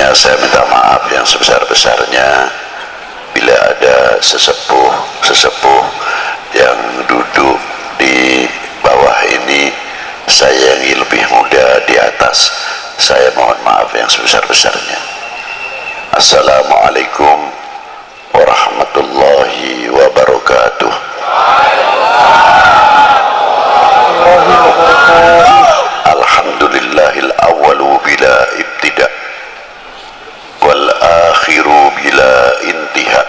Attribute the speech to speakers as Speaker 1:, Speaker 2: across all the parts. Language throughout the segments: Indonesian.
Speaker 1: Sebelumnya saya minta maaf yang sebesar-besarnya bila ada sesepuh yang duduk di bawah ini sayangi lebih muda di atas. Saya mohon maaf yang sebesar-besarnya. Assalamualaikum warahmatullahi wabarakatuh. Alhamdulillahil awwalu bila ibtida wal akhiru bila intiha,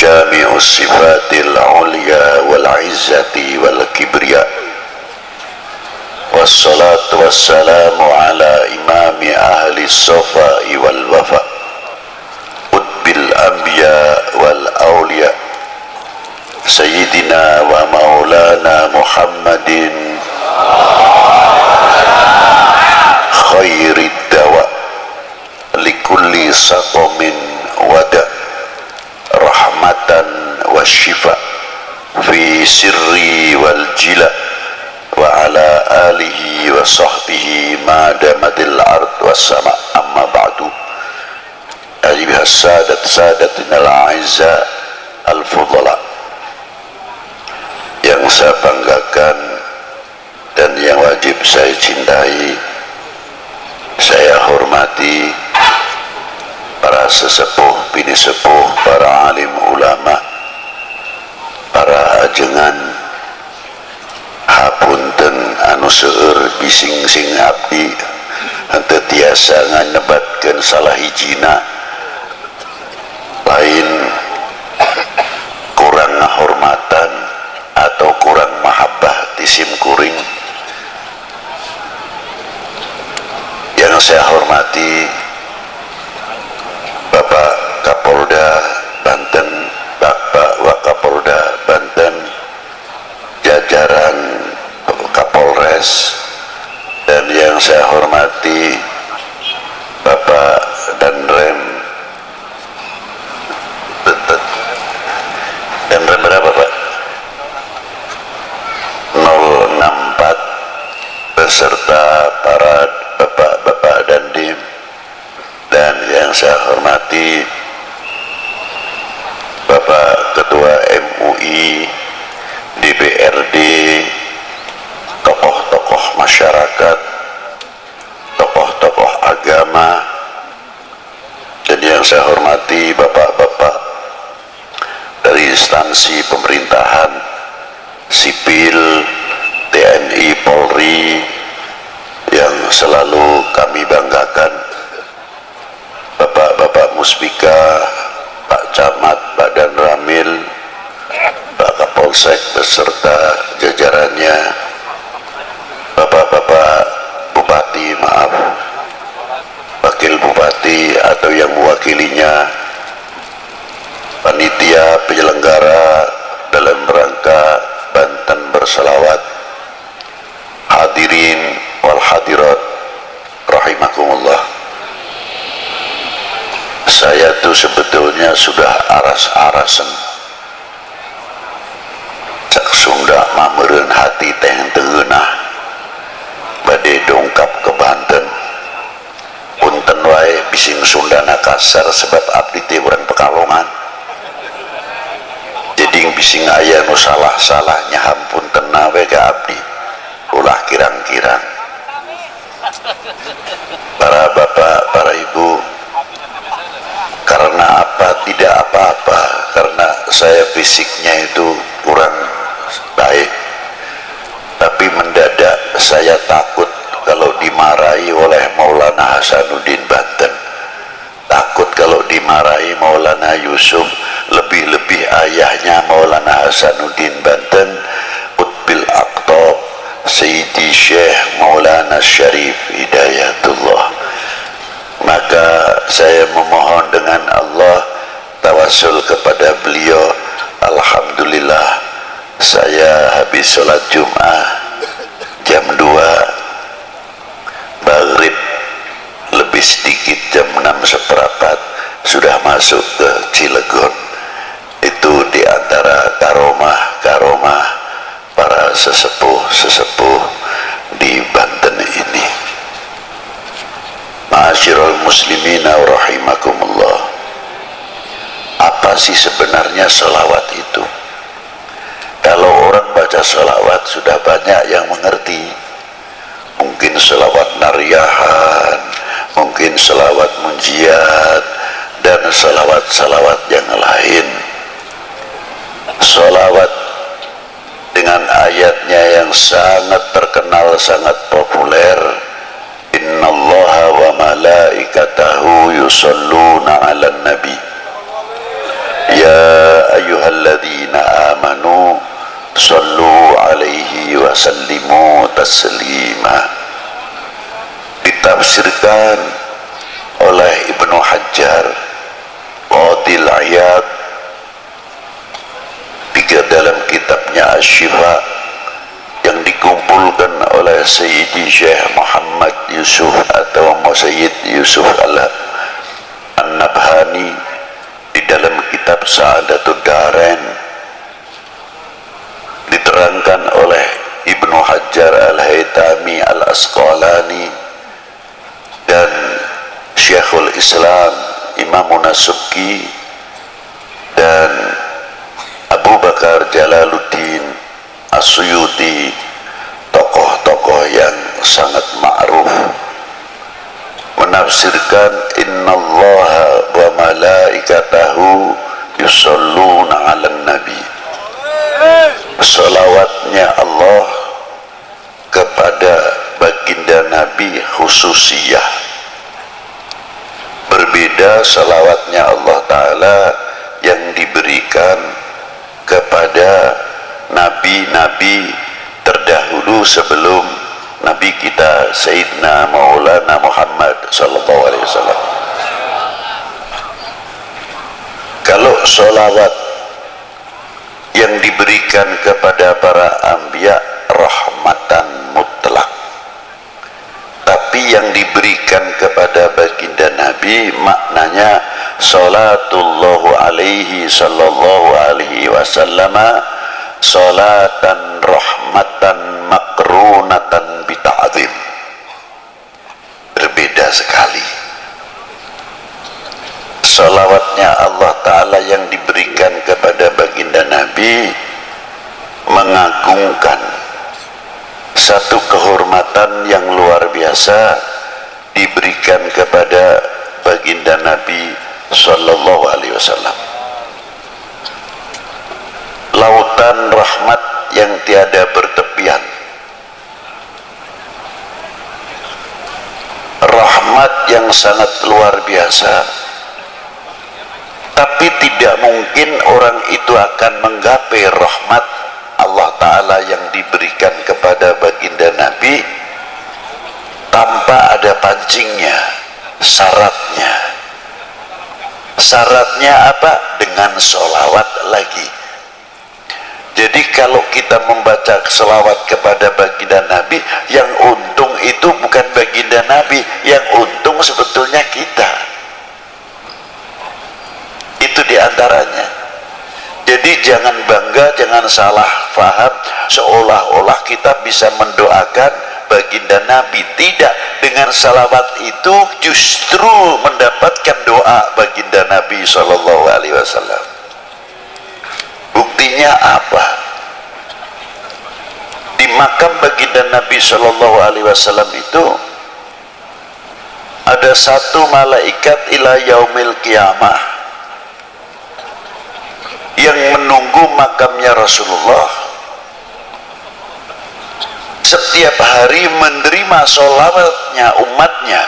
Speaker 1: jami'us sifatil ulya wal izzati wal kibriya, wassalatu wassalamu ala imami ahli sofai wal wafa, utbil anbiya wal awliya, sayyidina wa maulana Muhammadin khairid dawa likulli saqamin wada, rahmatan wa shifa fi sirri wal jila, wa ala alihi wa sahbihi ma damatil ard was sama. Amma ba'du. Ayyuhas sadatinal a'izza al fudala, yang saya banggakan dan yang wajib saya cintai, saya hormati para sesepuh, bini sepuh, para alim ulama, para ajengan, hapunten anu seueur bising sing abdi henteu tiasa nganebatkeun salah hijina, lain kurang ngahormatan atau kurang mahabbah tisim kuring. Yang saya hormati Bapak Kapolda Banten, Bapak Wakapolda Banten, jajaran Kapolres, dan yang saya hormati Bapak Danrem berapa Pak? 064 beserta para bapak-bapak dandim, dan yang saya hormati Bapak Ketua MUI, DPRD, tokoh-tokoh masyarakat, tokoh-tokoh agama, dan yang saya hormati bapak-bapak dari instansi pemerintahan, sipil, TNI, Polri, yang selalu kami banggakan, bapak-bapak Muspika, Pak Camat, Pak Danramil, Pak Kapolsek beserta jajarannya, bapak-bapak Bupati, maaf, Wakil Bupati atau yang mewakilinya, panitia penyelenggara dalam rangka Banten berselawat, hadirin wal hadirat rahimakumullah. Saya tuh sebetulnya sudah aras-arasen cak Sunda mameureun hati teh teu geunah bade dongkap ke Banten. Punten wae bising Sundana kasar sebab abdi teh urang Pekalongan. Jadi bising aya nu salah-salah nyahampunten we ka abdi. Ulah kirang-kirang. Para bapak, para ibu, karena apa? Tidak apa-apa, karena saya fisiknya itu kurang baik, tapi mendadak saya takut kalau dimarahi oleh Maulana Hasanuddin Banten, takut kalau dimarahi Maulana Yusuf, lebih-lebih ayahnya Maulana Hasanuddin Banten, Qutbil Aqtab Sayyidi Syekh Maulana Syarif Hidayatullah. Maka saya memohon dengan Allah, tawasul kepada beliau. Alhamdulillah, saya habis sholat Jum'ah jam 2 maghrib, lebih sedikit jam 6:15 sudah masuk ke Cilegon. Itu diantara karomah para sesepuh di Banten ini. Ma'asyiral muslimin apa sih sebenarnya sholawat itu? Kalau orang baca sholawat sudah banyak yang mengerti, mungkin sholawat nariyahan, mungkin sholawat munjiat, dan sholawat-sholawat yang lain. Sholawat dengan ayatnya yang sangat terkenal, sangat populer, innallaha wa malaikatahu yusalluna 'alan nabi ya ayyuhalladzina amanu sallu alaihi wa sallimu taslima. Ditafsirkan oleh Ibnu Hajar Qadil Iyad dalam kitabnya Asy-Syifa yang dikumpulkan oleh Sayyidi Syekh Muhammad Yusuf atau Sayyid Yusuf An-Nabhani di dalam kitab Sa'adatud Darain. Diterangkan oleh Ibnu Hajar Al-Haytami Al-Asqalani dan Syekhul Islam Imamun As-Subki dan Abu Bakar Jalaluddin As-Suyuti, tokoh-tokoh yang sangat ma'ruf, menafsirkan innallaha wa malaikatahu yusalluna 'alan nabi. Salawatnya Allah kepada baginda Nabi khususiyah, berbeda salawatnya Allah Ta'ala yang diberikan kepada nabi-nabi terdahulu sebelum Nabi kita Sayyidina Maulana Muhammad sallallahu alaihi wasallam. Kalau sholawat yang diberikan kepada para anbiya rahmatan mutlak, tapi yang diberikan kepada baginda Nabi maknanya salatullahu alaihi sallallahu alaihi wasallama salatan rahmatan makrunatan bita'zim. Berbeda sekali. Salawatnya Allah Ta'ala yang diberikan kepada baginda Nabi mengagungkan, satu kehormatan yang luar biasa diberikan kepada baginda Nabi sallallahu alaihi wasallam. Lautan rahmat yang tiada bertepian, rahmat yang sangat luar biasa, tapi tidak mungkin orang itu akan menggapai rahmat Allah Ta'ala yang diberikan kepada baginda Nabi tanpa ada pancingnya, syaratnya. Syaratnya apa? Dengan sholawat lagi. Jadi kalau kita membaca sholawat kepada baginda Nabi, yang untung itu bukan baginda Nabi, yang untung sebetulnya kita. Itu diantaranya. Jadi jangan bangga, jangan salah faham seolah-olah kita bisa mendoakan baginda Nabi. Tidak, dengan salawat itu justru mendapatkan doa baginda Nabi sallallahu alaihi wasallam. Buktinya apa? Di makam baginda Nabi sallallahu alaihi wasallam itu ada satu malaikat ila yaumil qiyamah yang menunggu makamnya Rasulullah, setiap hari menerima sholawatnya umatnya,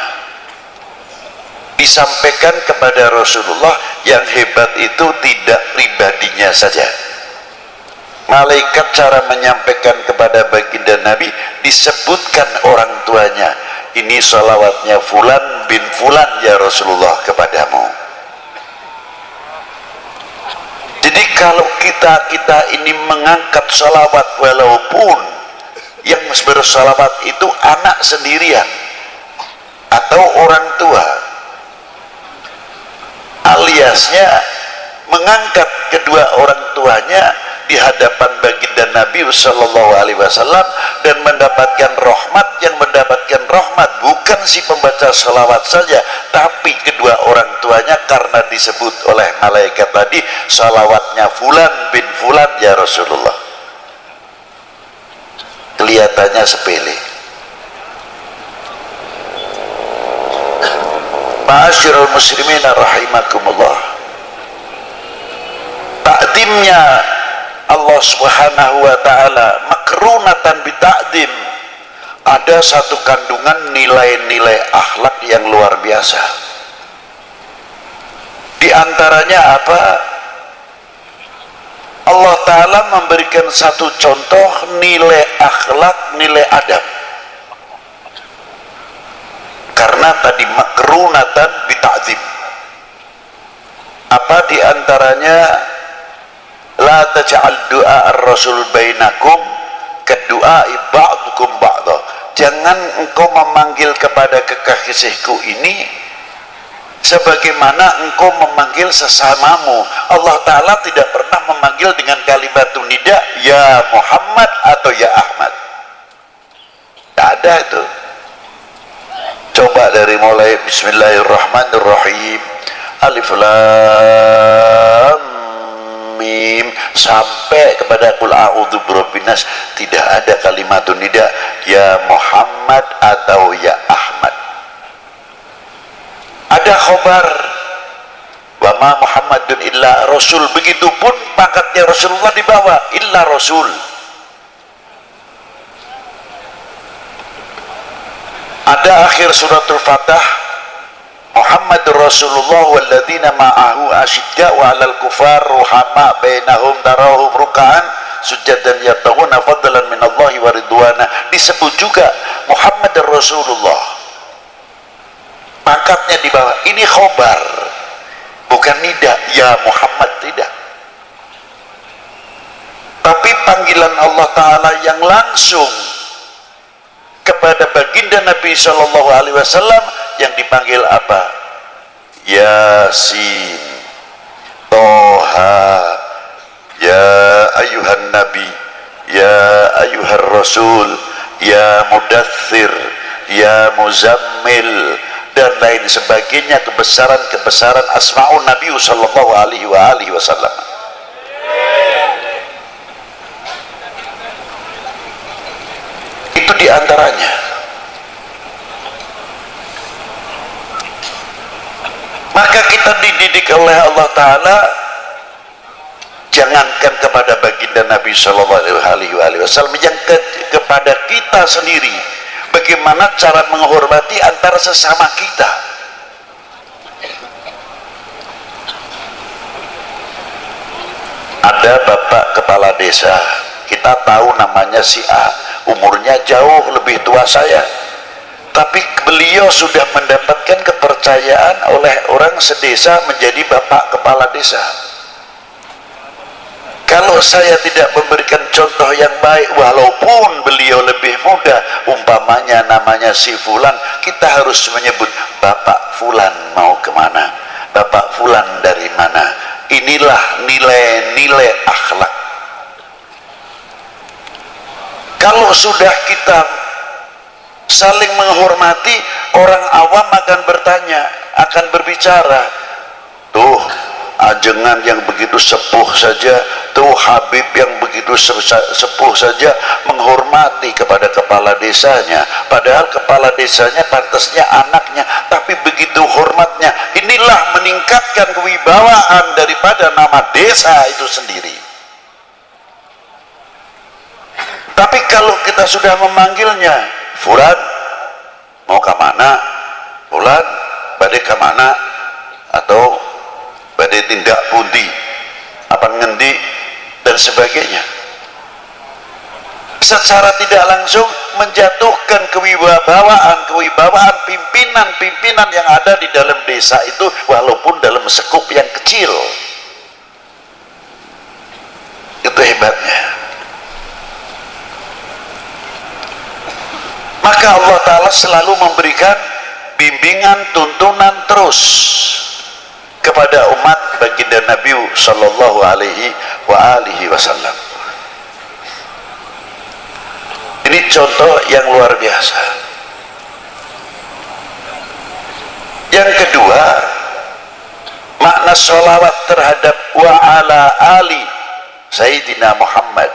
Speaker 1: disampaikan kepada Rasulullah. Yang hebat itu tidak pribadinya saja, malaikat cara menyampaikan kepada baginda Nabi disebutkan orang tuanya, ini sholawatnya fulan bin fulan ya Rasulullah kepadamu. Jadi kalau kita ini mengangkat sholawat, walaupun yang bersolawat itu anak sendirian atau orang tua, aliasnya mengangkat kedua orang tuanya di hadapan baginda Nabi sallallahu alaihi wasallam dan mendapatkan rahmat. Yang mendapatkan rahmat bukan si pembaca salawat saja, tapi kedua orang tuanya, karena disebut oleh malaikat tadi salawatnya fulan bin fulan ya Rasulullah. Kelihatannya sepele. Ma'asyiral muslimin rahimakumullah, takdimnya Allah subhanahu wa ta'ala makrunatan bita'dim, ada satu kandungan nilai-nilai akhlak yang luar biasa. Di antaranya apa? Allah ta'ala memberikan satu contoh nilai akhlak, nilai adab. Karena tadi makrunatan bita'dim, apa di antaranya? La taj'al du'a ar-rasul bainakum kadu'ai ba'dukum ba'da. Jangan engkau memanggil kepada kekasihku ini sebagaimana engkau memanggil sesamamu. Allah Ta'ala tidak pernah memanggil dengan kalimat nida ya Muhammad atau ya Ahmad. Tidak ada itu. Coba dari mulai bismillahirrahmanirrahim, alif lam mim sampai kepada qul a'udzu birabbin nas, tidak ada kalimat nida ya Muhammad atau ya Ahmad. Ada khobar wa ma Muhammadun illa rasul, begitupun pangkatnya Rasulullah di bawah illa rasul. Ada akhir suratul Fatah Muhammadur Rasulullah walladzina ma'ahu asyidda'u 'alal kufar ruhama bainahum tarahum ruk'an sujadan yabtaghuna fadlan minallahi wa ridwana. Disebut juga Muhammadur Rasulullah, pangkatnya di bawah. Ini khobar, bukan nida ya Muhammad, tidak. Tapi panggilan Allah Ta'ala yang langsung kepada baginda Nabi Shallallahu Alaihi Wasallam yang dipanggil apa? Yasin, Toha, ya ayuhan Nabi, ya ayuhan Rasul, ya Mudaththir, ya Muzammil, dan lain sebagainya, kebesaran-kebesaran asma'un Nabi Shallallahu Alaihi Wasallam. Itu diantaranya. Maka kita dididik oleh Allah Ta'ala, jangankan kepada baginda Nabi Shallallahu Alaihi Wasallam, yang kepada kita sendiri, bagaimana cara menghormati antara sesama kita. Ada bapak kepala desa, kita tahu namanya si A, umurnya jauh lebih tua saya, tapi beliau sudah mendapatkan kepercayaan oleh orang sedesa menjadi bapak kepala desa. Kalau saya tidak memberikan contoh yang baik, walaupun beliau lebih muda, umpamanya namanya si Fulan, kita harus menyebut Bapak Fulan mau kemana, Bapak Fulan dari mana. Inilah nilai-nilai akhlak. Kalau sudah kita saling menghormati, orang awam akan bertanya, akan berbicara, tuh ajengan yang begitu sepuh saja, tuh Habib yang begitu sepuh saja menghormati kepada kepala desanya, padahal kepala desanya pantasnya anaknya, tapi begitu hormatnya. Inilah meningkatkan kewibawaan daripada nama desa itu sendiri. Tapi kalau kita sudah memanggilnya Fulan mau ke mana, Fulan badai ke mana, atau badai tindak pundi, apa ngendi, dan sebagainya, secara tidak langsung menjatuhkan kewibawaan pimpinan-pimpinan yang ada di dalam desa itu, walaupun dalam sekup yang kecil. Itu hebatnya. Maka Allah Ta'ala selalu memberikan bimbingan, tuntunan terus kepada umat baginda Nabi sallallahu alaihi wasallam. Ini contoh yang luar biasa. Yang kedua, makna sholawat terhadap wa ala ali Sayyidina Muhammad.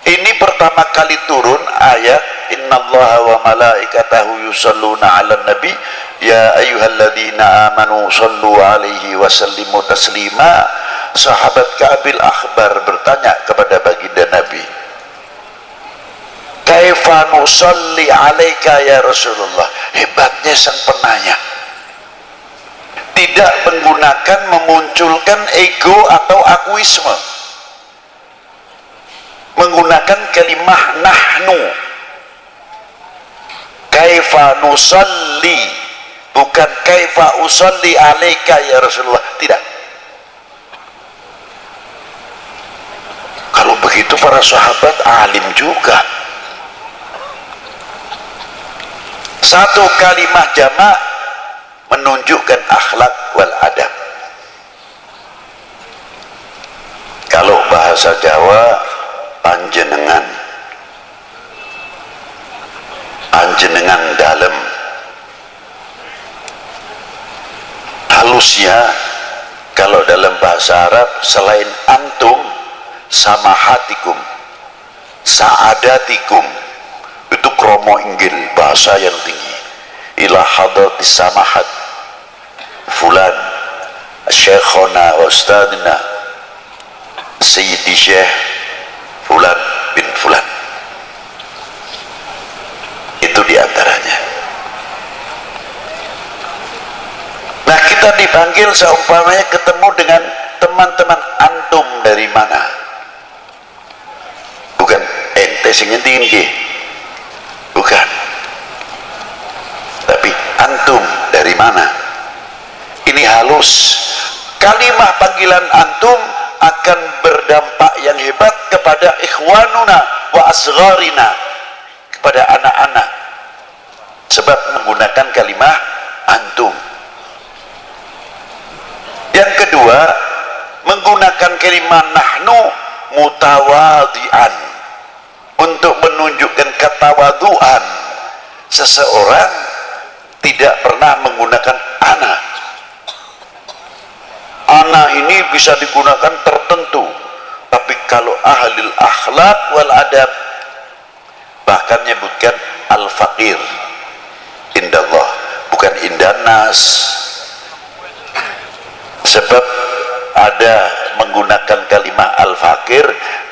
Speaker 1: Ini pertama kali turun ayat innallaha wa malaikatahu yusalluna 'alan nabi ya ayyuhalladzina amanu shallu 'alaihi wa sallimu taslima. Sahabat Ka'bil Akhbar bertanya kepada baginda Nabi, kaifa nusalli 'alaika ya Rasulullah. Hebatnya sang penanya, tidak menggunakan memunculkan ego atau akuisme, menggunakan kalimah nahnu. Kaifa nusalli, bukan kaifa usalli alaika ya Rasulullah, tidak. Kalau begitu para sahabat alim juga. Satu kalimah jamak menunjukkan akhlak wal adab. Kalau bahasa Jawa, panjenengan dalam. Halusnya kalau dalam bahasa Arab selain antum, samahatikum, saadatikum, itu kromo inggil, bahasa yang tinggi. Ila hadratis samahat fulan syekhona wa ustadina sayyidi syekh fulan bin fulan. Itu diantaranya. Nah, kita dipanggil seumpamanya ketemu dengan teman-teman, antum dari mana? Bukan ente sing ngendi nggih, bukan, tapi antum dari mana. Ini halus. Kalimah panggilan antum akan berdampak yang hebat kepada ikhwanuna wa asgharina, kepada anak-anak, sebab menggunakan kalimah antum. Yang kedua, menggunakan kalimah nahnu mutawadhi'an, untuk menunjukkan ketawaduan. Seseorang tidak pernah menggunakan ana. Ana ini bisa digunakan tertentu, tapi kalau ahlul akhlak wal adab bahkan menyebutkan al-faqir indallah, bukan indanas. Sebab ada menggunakan kalimat al-faqir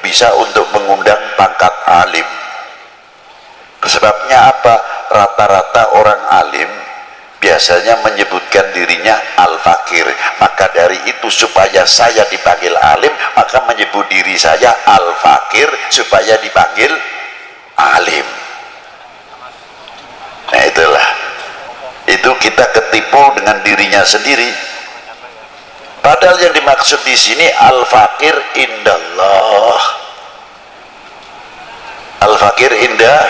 Speaker 1: bisa untuk mengundang pangkat alim. Sebabnya apa? Rata-rata orang alim biasanya menyebutkan dirinya al-faqir. Maka dari itu supaya saya dipanggil alim, maka menyebut diri saya al-faqir supaya dipanggil alim. Nah itulah, itu kita ketipu dengan dirinya sendiri. Padahal yang dimaksud di sini al-faqir indallah. Al-faqir indallah.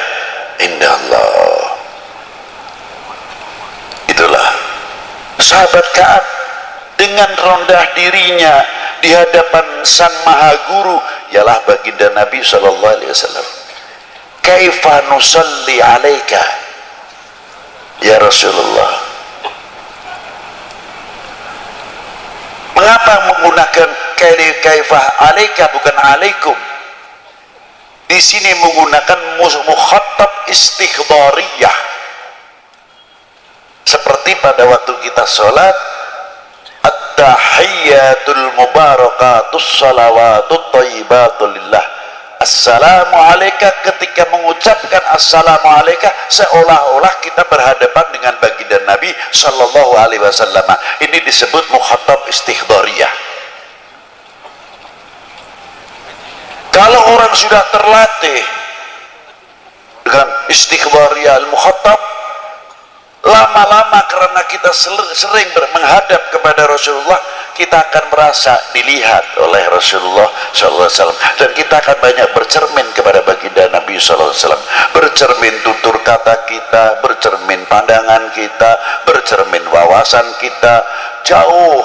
Speaker 1: Itulah sahabat Ka'ab dengan rendah dirinya di hadapan sang maha guru, ialah baginda Nabi sallallahu alaihi wasallam. Kaifa nusalli alaika ya Rasulullah. Mengapa menggunakan kaifah alaika bukan alaikum? Di sini menggunakan mukhatab istighdhariyah. Seperti pada waktu kita sholat, at-tahiyyatul mubarakatus salawatut thayyibatul lillah. Assalamu alaika, ketika mengucapkan assalamu alaika seolah-olah kita berhadapan dengan baginda Nabi sallallahu alaihi wasallam. Ini disebut mukhatab istighdhariyah. Kalau orang sudah terlatih dengan istighdhariyah al-mukhatab, lama-lama karena kita sering menghadap kepada Rasulullah, kita akan merasa dilihat oleh Rasulullah SAW, dan kita akan banyak bercermin kepada baginda Nabi SAW, bercermin tutur kata kita, bercermin pandangan kita, bercermin wawasan kita. Jauh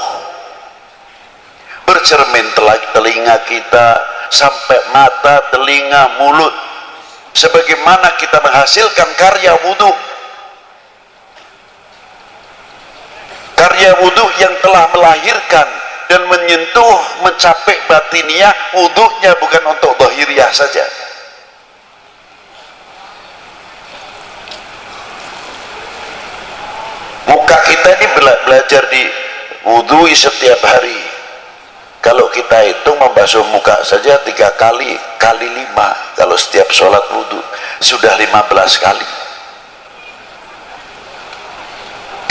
Speaker 1: bercermin telinga kita sampai mata, telinga, mulut, sebagaimana kita menghasilkan karya wudhu. Karya wudhu yang telah melahirkan dan menyentuh, mencapai batiniah. Wudhunya bukan untuk zahiriah saja. Muka kita ini belajar di wudhui setiap hari. Kalau kita hitung membasuh muka saja 3 kali, kali 5. Kalau setiap sholat wudhu sudah 15 kali.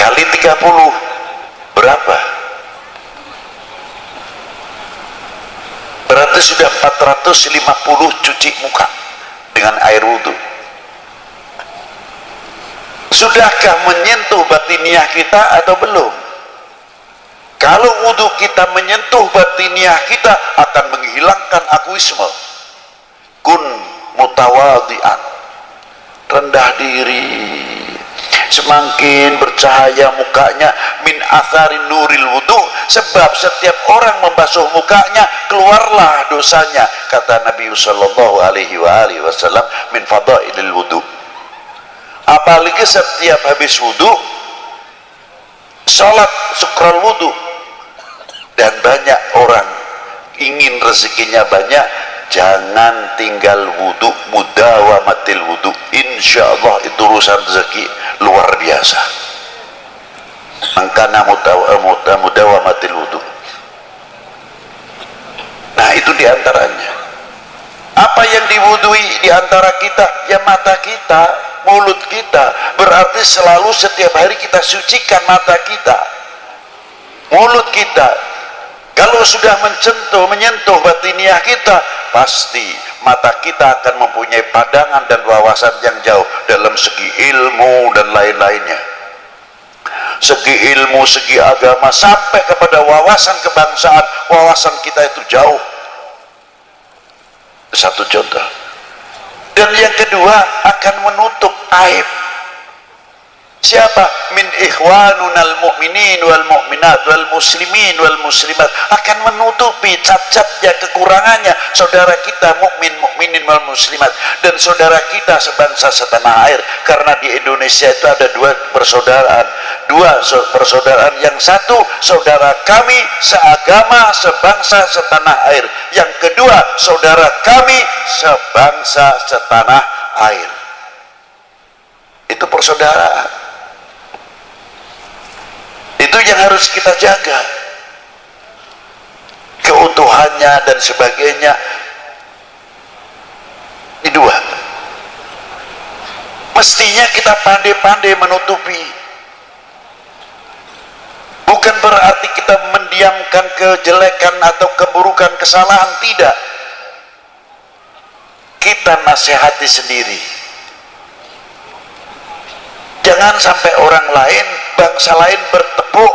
Speaker 1: Kali 30 berapa? Berarti sudah 450 cuci muka dengan air wudhu. Sudahkah menyentuh batiniah kita atau belum? Kalau wudhu kita menyentuh batiniah kita, akan menghilangkan akuisme. Kun mutawadhi'an, rendah diri. Semakin bercahaya mukanya, min athari nuril wudhu, sebab setiap orang membasuh mukanya keluarlah dosanya, kata Nabi sallallahu alaihi wasallam, min fadailil wudhu. Apalagi setiap habis wudhu sholat syukral wudhu. Dan banyak orang ingin rezekinya banyak, jangan tinggal wudhu, mudawamatil wudhu. Insya Allah itu urusan rezeki luar biasa. Mangkana mudawamatil wudhu. Nah, itu diantaranya. Apa yang diwudhui diantara kita? Ya mata kita, mulut kita. Berarti selalu setiap hari kita sucikan mata kita, mulut kita. Kalau sudah menyentuh batiniah kita, pasti mata kita akan mempunyai pandangan dan wawasan yang jauh dalam segi ilmu dan lain-lainnya. Segi ilmu, segi agama, sampai kepada wawasan kebangsaan, wawasan kita itu jauh. Satu contoh. Dan yang kedua, akan menutup aib. Siapa? Min ikhwanunal mu'minin wal mu'minat wal muslimin wal muslimat, akan menutupi cacatnya, kekurangannya saudara kita mukminin wal muslimat dan saudara kita sebangsa setanah air. Karena di Indonesia itu ada dua persaudaraan. Yang satu, saudara kami seagama, sebangsa, setanah air. Yang kedua, saudara kami sebangsa, setanah air. Itu persaudaraan. Itu yang harus kita jaga, keutuhannya dan sebagainya. Ini dua. Mestinya kita pandai-pandai menutupi. Bukan berarti kita mendiamkan kejelekan atau keburukan, kesalahan, tidak. Kita nasihati sendiri. Jangan sampai orang lain, bangsa lain bertepuk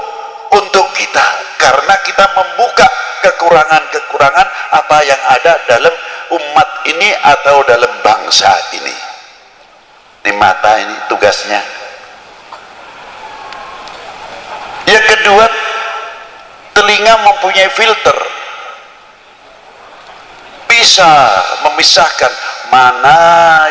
Speaker 1: untuk kita, karena kita membuka kekurangan-kekurangan apa yang ada dalam umat ini atau dalam bangsa ini. Di mata ini tugasnya. Yang kedua, telinga mempunyai filter, bisa memisahkan mana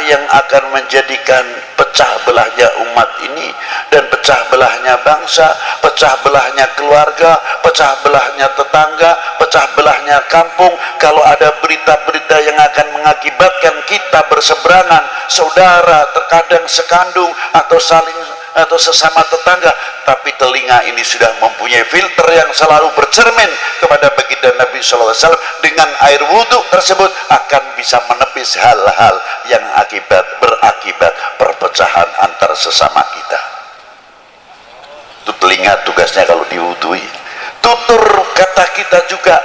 Speaker 1: yang akan menjadikan pecah belahnya umat ini dan pecah belahnya bangsa, pecah belahnya keluarga, pecah belahnya tetangga, pecah belahnya kampung. Kalau ada berita-berita yang akan mengakibatkan kita berseberangan, saudara terkadang sekandung atau saling atau sesama tetangga, tapi telinga ini sudah mempunyai filter yang selalu bercermin kepada baginda Nabi SAW, dengan air wudhu tersebut akan bisa menepis hal-hal yang berakibat perpecahan antar sesama kita. Itu telinga tugasnya kalau diwudhui. Tutur kata kita juga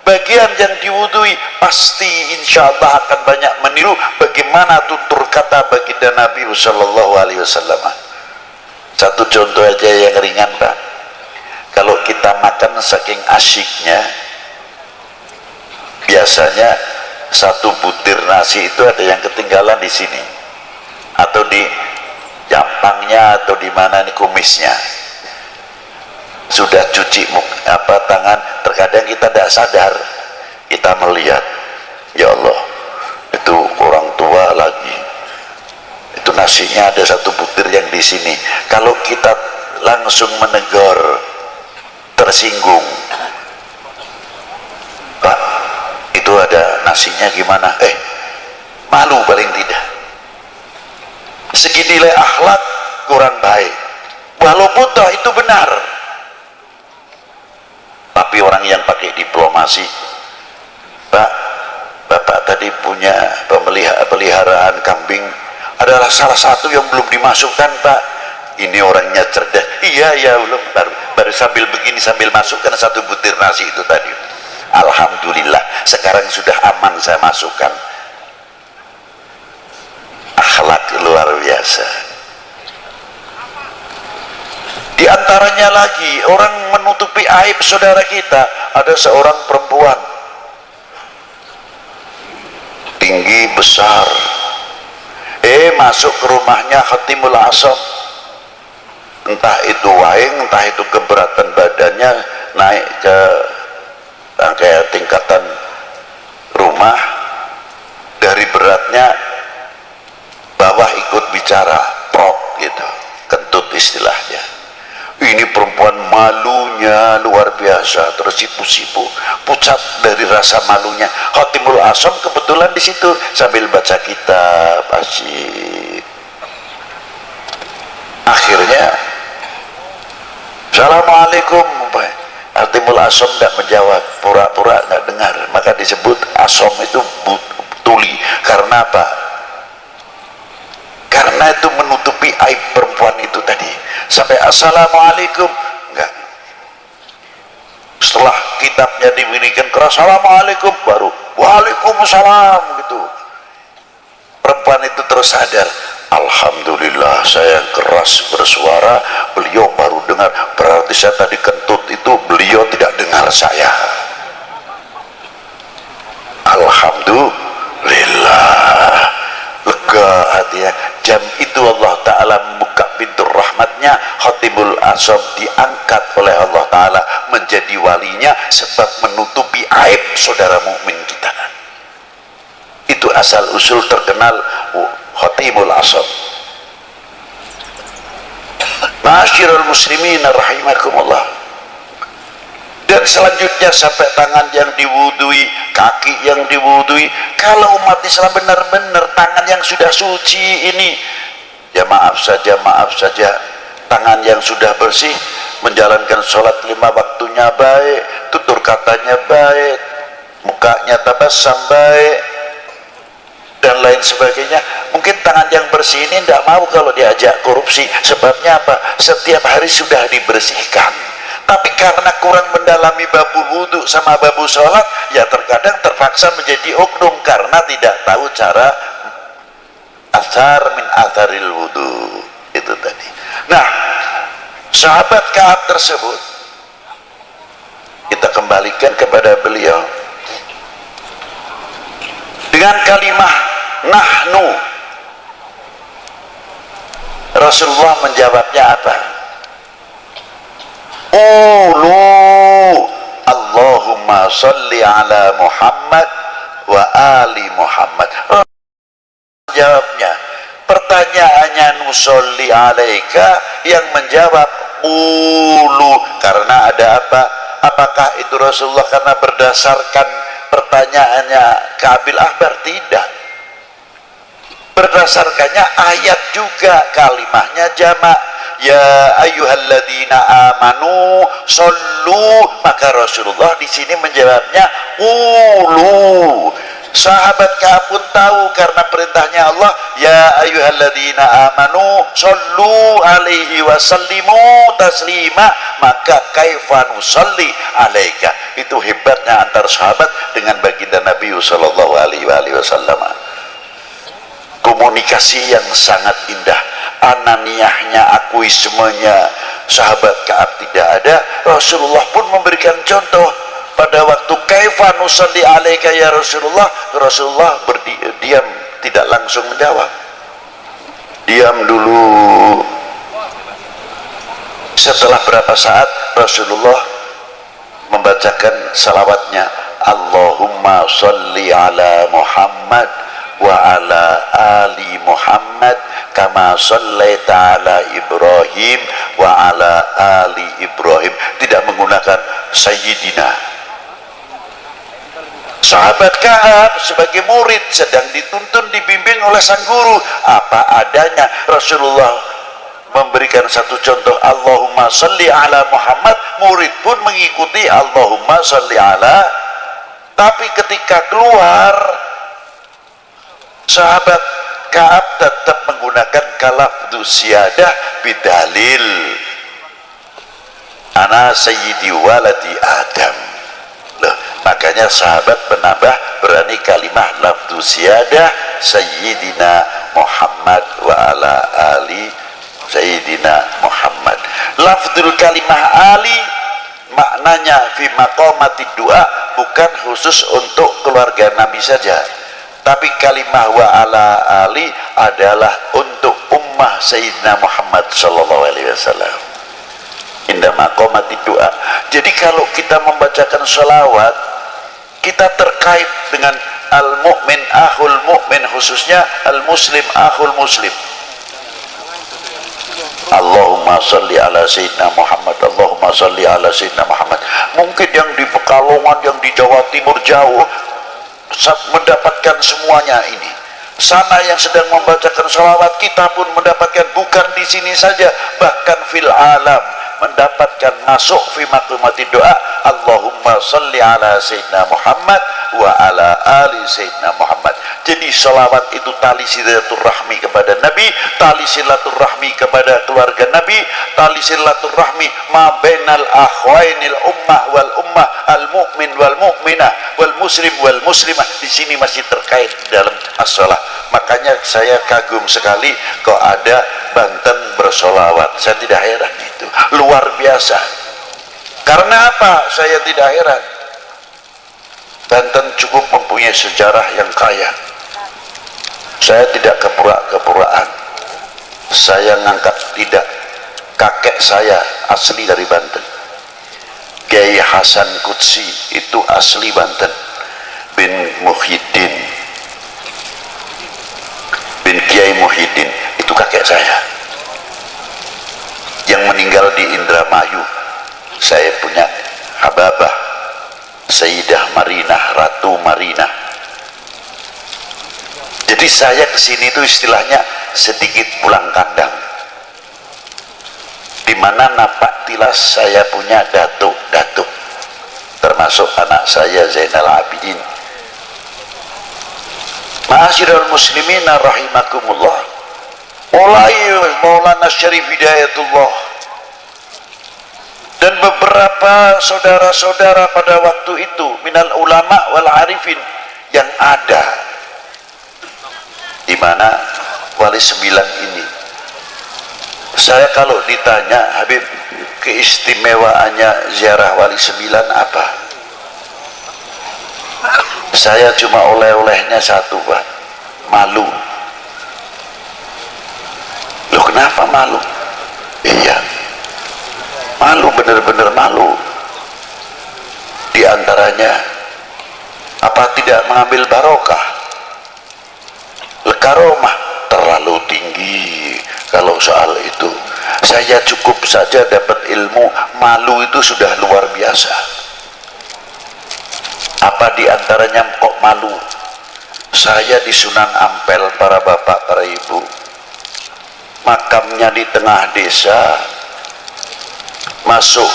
Speaker 1: bagian yang diwudhui, pasti insya Allah akan banyak meniru bagaimana tutur kata baginda Nabi SAW. Satu contoh aja yang ringan, Pak. Kalau kita makan saking asyiknya, biasanya satu butir nasi itu ada yang ketinggalan di sini, atau di jampangnya, atau di mana nih kumisnya. Sudah cuci tangan, terkadang kadang kita tidak sadar, kita melihat, ya Allah, itu orang tua lagi, itu nasinya ada satu butir yang di sini. Kalau kita langsung menegur, tersinggung, Pak, itu ada nasinya gimana? Malu paling tidak. Segi nilai akhlak kurang baik, walaupun toh itu benar. Tapi orang yang pakai diplomasi, Pak, Bapak tadi punya peliharaan kambing, adalah salah satu yang belum dimasukkan, Pak. Ini orangnya cerdas. Iya belum, baru sambil begini sambil masukkan satu butir nasi itu tadi. Alhamdulillah sekarang sudah aman, saya masukkan. Akhlak luar biasa. Di antaranya lagi orang menutupi aib saudara kita. Ada seorang perempuan tinggi besar, masuk ke rumahnya Khatimul Asam, entah itu waing, entah itu keberatan badannya, naik ke kayak tingkatan rumah, dari beratnya bawah ikut bicara, prop gitu, kentut istilahnya. Ini perempuan malunya luar biasa, tersipu-sipu, pucat dari rasa malunya. Khatimul Asam kebetulan di situ sambil baca kitab asyik. Akhirnya, Assalamualaikum. Khatimul Asam tidak menjawab, pura-pura nggak dengar. Maka disebut Asam itu tuli. Karena apa? Karena itu menutupi aib perempuan itu tadi. Sampai Assalamualaikum enggak. Setelah kitabnya diberikan keras, Assalamualaikum, baru Waalaikumsalam gitu. Perempuan itu terus sadar, Alhamdulillah saya keras bersuara, beliau baru dengar. Berarti saya tadi kentut itu beliau tidak dengar saya. Alhamdulillah, lega hatinya. Jam itu Allah Ta'ala membuka pintu rahmatnya. Khatimul Asam diangkat oleh Allah Ta'ala menjadi walinya, sebab menutupi aib saudara mukmin kita. Itu asal usul terkenal Khatimul Asam. Ma'asyiral muslimin rahimakumullah. Dan selanjutnya sampai tangan yang diwudui, kaki yang diwudui. Kalau umat Islam benar-benar tangan yang sudah suci ini, ya maaf saja, tangan yang sudah bersih, menjalankan sholat 5 waktunya baik, tutur katanya baik, mukanya tabassam baik, dan lain sebagainya. Mungkin tangan yang bersih ini tidak mau kalau diajak korupsi. Sebabnya apa? Setiap hari sudah dibersihkan. Tapi karena kurang mendalami babu wudhu sama babu sholat, ya terkadang terpaksa menjadi oknum karena tidak tahu cara athar min atharil wudhu itu tadi. Nah, sahabat Ka'ab tersebut kita kembalikan kepada beliau dengan kalimah nahnu. Rasulullah menjawabnya apa? Qulu Allahumma salli ala Muhammad wa ali Muhammad. Jawabnya, pertanyaannya nusolli alaika, yang menjawab qulu. Karena ada apa? Apakah itu Rasulullah karena berdasarkan pertanyaannya Ka'bil Ahbar? Tidak. Berdasarkannya ayat juga, kalimahnya jamak. Ya ayyuhalladzina amanu sallu, maka Rasulullah di sini menjawabnya qulu. Sahabat Ka'ab pun tahu karena perintahnya Allah, ya ayyuhalladzina amanu sallu alaihi wasallimu taslima, maka kaifa nusalli alaika. Itu hebatnya antar sahabat dengan baginda Nabi sallallahu alaihi wasallam. Komunikasi yang sangat indah. Ananiyahnya, akui semuanya sahabat Ka'ab tidak ada. Rasulullah pun memberikan contoh pada waktu kaifa nusalli alaika ya Rasulullah. Rasulullah berdiam, tidak langsung menjawab, diam dulu. Setelah berapa saat Rasulullah membacakan salawatnya, Allahumma sholli ala Muhammad wa ala ali Muhammad kama shallaita ala Ibrahim wa ala ali Ibrahim. Tidak menggunakan Sayyidina. Sahabat Ka'ab sebagai murid sedang dituntun, dibimbing oleh sang guru apa adanya. Rasulullah memberikan satu contoh, Allahumma sholli ala Muhammad, murid pun mengikuti Allahumma sholli ala. Tapi ketika keluar, sahabat Ka'ab tetap menggunakan kalafdu siyadah bidalil ana sayyidi waladi Adam. Loh, makanya sahabat menambah berani kalimah lafdu siyadah sayyidina Muhammad wa ala ali sayyidina Muhammad. Lafdul kalimah ali maknanya fi maqamati doa, bukan khusus untuk keluarga Nabi saja, tapi kalimah wa ala ali adalah untuk ummah Sayyidina Muhammad sallallahu alaihi wasallam inda maqamati doa. Jadi kalau kita membacakan sholawat, kita terkait dengan al-mu'min akhul mu'min, khususnya al-muslim akhul muslim. Allahumma sholli ala Sayyidina Muhammad, Allahumma sholli ala Sayyidina Muhammad. Mungkin yang di Pekalongan, yang di Jawa Timur jauh mendapatkan semuanya ini. Sana yang sedang membacakan sholawat, kita pun mendapatkan, bukan di sini saja, bahkan fil alam mendapatkan, masuk fi maqamati doa, Allahumma sholli ala Sayyidina Muhammad wa ala ali Sayyidina Muhammad. Jadi sholawat itu tali silaturahmi kepada Nabi, tali silaturahmi kepada keluarga Nabi, tali silaturahmi ma bainal akhwainil ummah wal ummah, al mu'min wal mu'minah wal muslim wal muslimah. Di sini masih terkait dalam as-shalah. Makanya saya kagum sekali kok ada Banten bersolawat. Saya tidak heran, itu luar biasa. Karena apa saya tidak heran? Banten cukup mempunyai sejarah yang kaya. Saya tidak kepura-kepuraan. Saya ngangkat, tidak. Kakek saya asli dari Banten, Kiai Hasan Qudsi, itu asli Banten, bin Muhyiddin, bin Kiai Muhyiddin, itu kakek saya. Yang meninggal di Indramayu, saya punya Hababah Sayyidah Marinah, Ratu Marinah. Jadi saya kesini itu istilahnya sedikit pulang kandang, di mana napak tilas saya punya datuk-datuk, termasuk anak saya Zainal Abidin. Ma'asyiral muslimin rahimakumullah, mulai Maulana Syarif Hidayatullah dan beberapa saudara-saudara pada waktu itu minal ulama wal arifin yang ada di mana Wali Sembilan ini. Saya kalau ditanya, Habib, keistimewaannya ziarah Wali Sembilan apa? Saya cuma oleh-olehnya satu, Pak, malu. Loh, kenapa malu? Iya, malu, benar-benar malu. Di antaranya, apa tidak mengambil barokah? Karomah terlalu tinggi. Kalau soal itu saya cukup saja dapat ilmu, malu itu sudah luar biasa. Apa diantaranya kok malu? Saya di Sunan Ampel, para bapak, para ibu, makamnya di tengah desa, masuk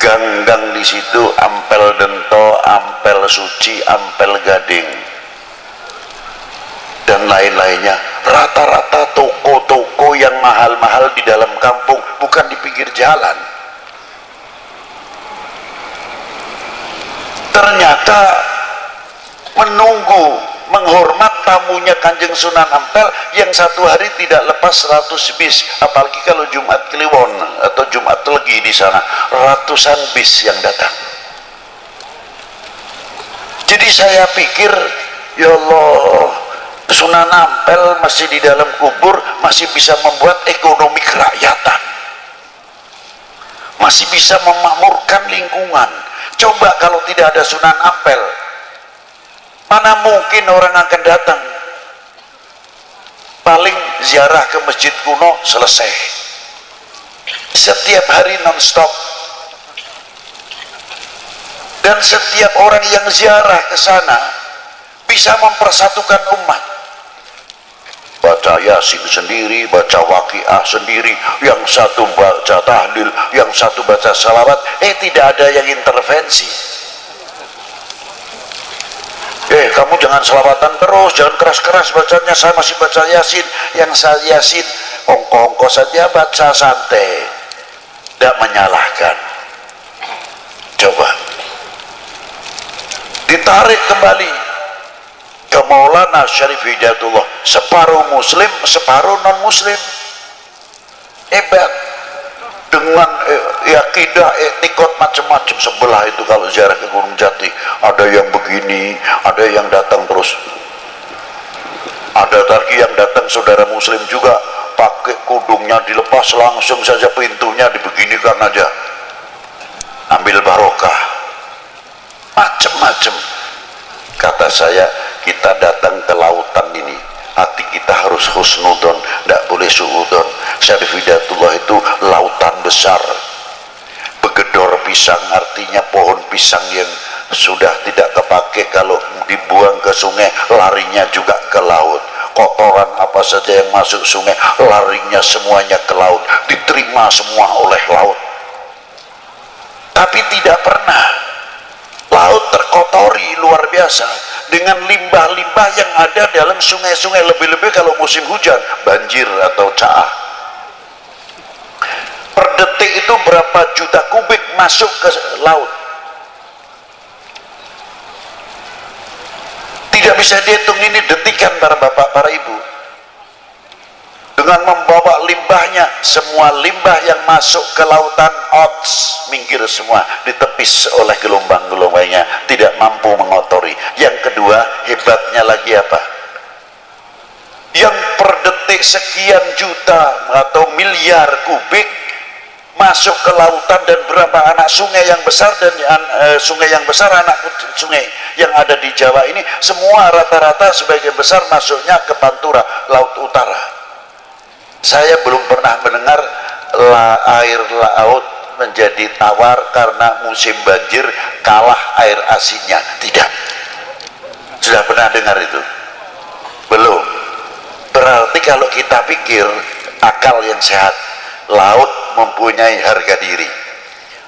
Speaker 1: gang-gang di situ, Ampel Dento, Ampel Suci, Ampel Gading dan lain-lainnya, rata-rata toko-toko yang mahal-mahal di dalam kampung, bukan di pinggir jalan. Ternyata menunggu, menghormat tamunya Kanjeng Sunan Ampel yang satu hari tidak lepas 100 bis, apalagi kalau Jumat Kliwon atau Jumat Legi di sana, ratusan bis yang datang. Jadi saya pikir, ya Allah, Sunan Ampel masih di dalam kubur, masih bisa membuat ekonomi kerakyatan, masih bisa memakmurkan lingkungan. Coba kalau tidak ada Sunan Ampel, mana mungkin orang akan datang. Paling ziarah ke masjid kuno selesai. Setiap hari non-stop. Dan setiap orang yang ziarah ke sana bisa mempersatukan umat. Baca Yasin sendiri, baca Waqiah sendiri, yang satu baca tahlil, yang satu baca salawat, tidak ada yang intervensi. Kamu jangan selawatan terus, jangan keras-keras bacanya, saya masih baca Yasin. Yang saya Yasin ongko-ongko saja, baca santai, tidak menyalahkan. Coba ditarik kembali ke Maulana Syarif Hidayatullah, separuh muslim, separuh non muslim. Hebat. Dengan akidah, etikot macam-macam. Sebelah itu kalau ziarah ke Gunung Jati, ada yang begini, ada yang datang terus, ada lagi yang datang saudara muslim juga pakai kudungnya dilepas, langsung saja pintunya dibeginikan aja, ambil barokah, macam-macam. Kata saya, kita datang ke lautan ini, hati kita harus husnudon, tidak boleh suudon. Syarif Hidayatullah itu lautan besar. Begedor pisang artinya pohon pisang yang sudah tidak kepake, kalau dibuang ke sungai larinya juga ke laut. Kotoran apa saja yang masuk sungai larinya semuanya ke laut, diterima semua oleh laut. Tapi tidak pernah laut terkotori luar biasa dengan limbah-limbah yang ada dalam sungai-sungai, lebih-lebih kalau musim hujan, banjir atau caah. Per detik itu berapa juta kubik masuk ke laut, tidak bisa dihitung. Ini detikan para bapak, para ibu. Dengan membawa limbahnya, semua limbah yang masuk ke lautan minggir semua, ditepis oleh gelombang-gelombangnya, tidak mampu mengotori. Yang kedua, hebatnya lagi apa? Yang per detik sekian juta atau miliar kubik masuk ke lautan, dan berapa anak sungai yang besar, dan sungai yang besar, anak sungai yang ada di Jawa ini semua rata-rata sebagian besar masuknya ke Pantura, Laut Utara. Saya belum pernah mendengar air laut menjadi tawar karena musim banjir kalah air asinnya. Tidak. Sudah pernah dengar itu? Belum. Berarti kalau kita pikir akal yang sehat, laut mempunyai harga diri,